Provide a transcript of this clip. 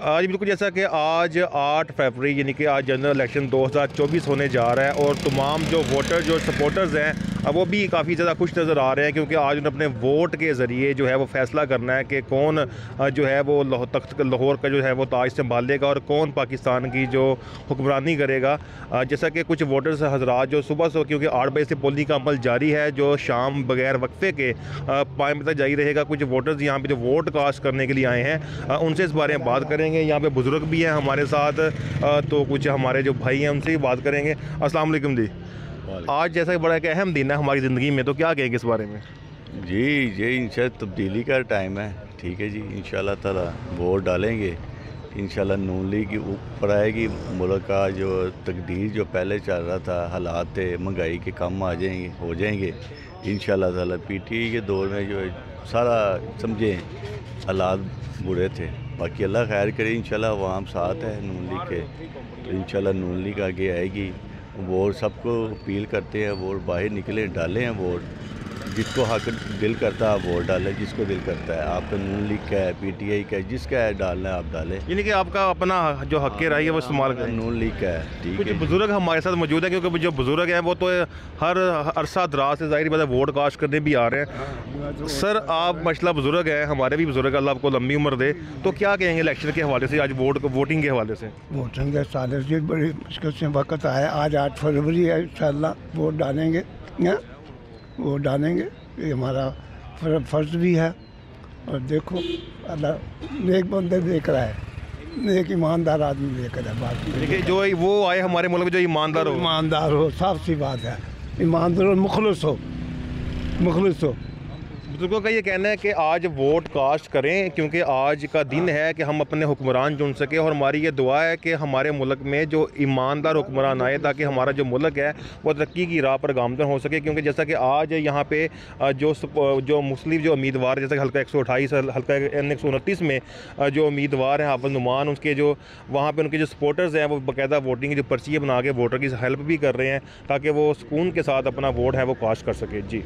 आज बिल्कुल जैसा कि आज 8 फरवरी यानी कि आज जनरल इलेक्शन 2024 होने जा रहा है और तमाम जो वोटर जो सपोर्टर्स हैं वो भी काफ़ी ज़्यादा खुश नज़र आ रहे हैं क्योंकि आज उन्हें अपने वोट के ज़रिए जो है वो फ़ैसला करना है कि कौन जो है वो लाहौर का जो है वो ताज संभालेगा और कौन पाकिस्तान की जो हुक्मरानी करेगा। जैसा कि कुछ वोटर्स हजरात जो सुबह से क्योंकि 8 बजे से पोलिंग का अमल जारी है जो शाम बगैर वक्फे के 5 बजे तक जारी रहेगा। कुछ वोटर्स यहाँ पे जो वोट कास्ट करने के लिए आए हैं उनसे इस बारे में बात करेंगे। यहाँ पे बुज़ुर्ग भी हैं हमारे साथ, तो कुछ हमारे जो भाई हैं उनसे भी बात करेंगे। अस्सलाम वालेकुम जी। आज जैसा कि बड़ा एक अहम दिन है हमारी ज़िंदगी में, तो क्या कहेंगे इस बारे में? जी ये इंशाल्लाह तब्दीली का टाइम है, ठीक है जी। इंशाल्लाह ताला वोट डालेंगे, इंशाल्लाह नून लीग ऊपर आएगी। मुल्क का जो तकदीर जो पहले चल रहा था, हालात थे महंगाई के कम आ जाएंगे, हो जाएंगे इंशाल्लाह ताला। पीटीआई के दौर में जो सारा समझें हालात बुरे थे, बाकी अल्लाह खैर करे। इंशाल्लाह अवाम साथ है नून लीग के, तो इंशाल्लाह नून लीग आगे आएगी। वोट सबको अपील करते हैं, वोट बाहर निकले, डालें हैं वोट। जिसको हक दिल करता है आप वोट डालें, जिसको दिल करता है। आपका नून लीग का है, पीटीआई का है, जिसका है डालना है आप डालें। यानी कि आपका अपना जो हक राय है वो इस्तेमाल करें। नून लीग का है, ठीक कुछ है। बुजुर्ग हमारे साथ मौजूद है क्योंकि जो बुजुर्ग हैं वो तो हर अरसा दराज से ज़ाहिर बात है वोट कास्ट करने भी आ रहे हैं। सर आप माशाल्लाह बुजुर्ग हैं, हमारे भी बुजुर्ग, अल्लाह आपको लंबी उम्र दे, तो क्या कहेंगे इलेक्शन के हवाले से, आज वोटिंग के हवाले से? वोटिंग के साले से बड़ी मुश्किल से वक्त आया। आज 8 फरवरी है, इंशाल्लाह वोट डालेंगे, वोट डालेंगे। ये हमारा फ़र्ज़ भी है। और देखो अल्लाह नेक बंदे देख रहा है, नेक ईमानदार आदमी देख रहा है। बात देखिए जो वो आए हमारे मुल्क में जो ईमानदार हो, साफ सी बात है, ईमानदार और मुखलिस हो, मुखलिस हो। बुजुर्गों का ये कहना है कि आज वोट कास्ट करें क्योंकि आज का दिन है कि हम अपने हुक्मरान चुन सकें और हमारी ये दुआ है कि हमारे मुल्क में जो ईमानदार हुक्मरान आए ताकि हमारा जो मुल्क है वो तरक्की की राह पर गामज़न हो सके। क्योंकि जैसा कि आज यहाँ पे जो मुस्लिम जो उम्मीदवार जैसा कि हल्का 128 हल्का N 129 में जो उम्मीदवार हैं हाफिज़ नुमान, उसके जो वहाँ पर उनके जो सपोर्टर्स हैं वो बाकायदा वोटिंग की जो पर्चियाँ बना के वोटर की हेल्प भी कर रहे हैं ताकि वो सुकून के साथ अपना वोट है वो कास्ट कर सके। जी।